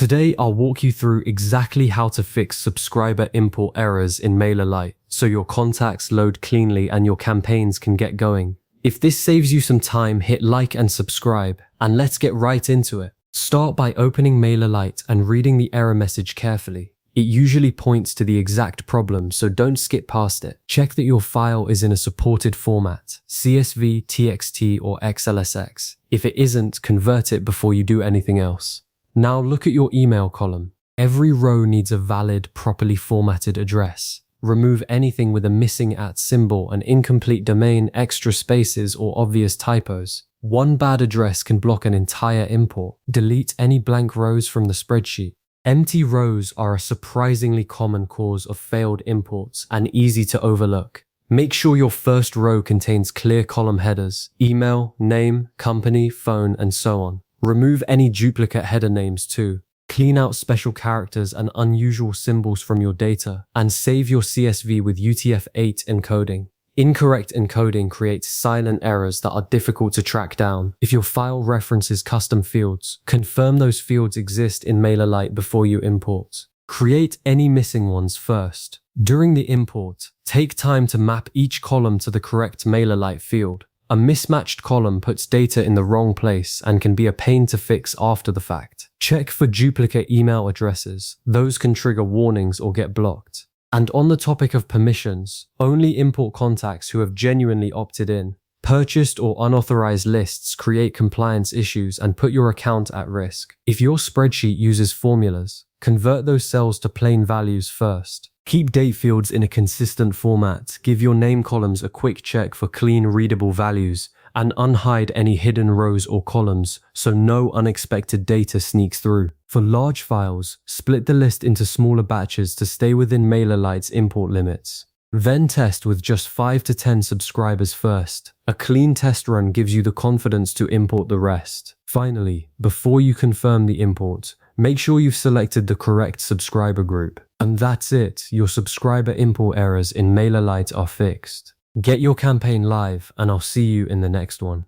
Today, I'll walk you through exactly how to fix subscriber import errors in MailerLite so your contacts load cleanly and your campaigns can get going. If this saves you some time, hit like and subscribe, and let's get right into it. Start by opening MailerLite and reading the error message carefully. It usually points to the exact problem, so don't skip past it. Check that your file is in a supported format, CSV, TXT, or XLSX. If it isn't, convert it before you do anything else. Now look at your email column. Every row needs a valid, properly formatted address. Remove anything with a missing @ symbol, an incomplete domain, extra spaces, or obvious typos. One bad address can block an entire import. Delete any blank rows from the spreadsheet. Empty rows are a surprisingly common cause of failed imports and easy to overlook. Make sure your first row contains clear column headers, email, name, company, phone, and so on. Remove any duplicate header names too. Clean out special characters and unusual symbols from your data, and save your CSV with UTF-8 encoding. Incorrect encoding creates silent errors that are difficult to track down. If your file references custom fields, confirm those fields exist in MailerLite before you import. Create any missing ones first. During the import, take time to map each column to the correct MailerLite field. A mismatched column puts data in the wrong place and can be a pain to fix after the fact. Check for duplicate email addresses. Those can trigger warnings or get blocked. And on the topic of permissions, only import contacts who have genuinely opted in. Purchased or unauthorized lists create compliance issues and put your account at risk. If your spreadsheet uses formulas, convert those cells to plain values first. Keep date fields in a consistent format, give your name columns a quick check for clean, readable values, and unhide any hidden rows or columns so no unexpected data sneaks through. For large files, split the list into smaller batches to stay within MailerLite's import limits. Then test with just 5 to 10 subscribers first. A clean test run gives you the confidence to import the rest. Finally, before you confirm the import, make sure you've selected the correct subscriber group. And that's it, your subscriber import errors in MailerLite are fixed. Get your campaign live, and I'll see you in the next one.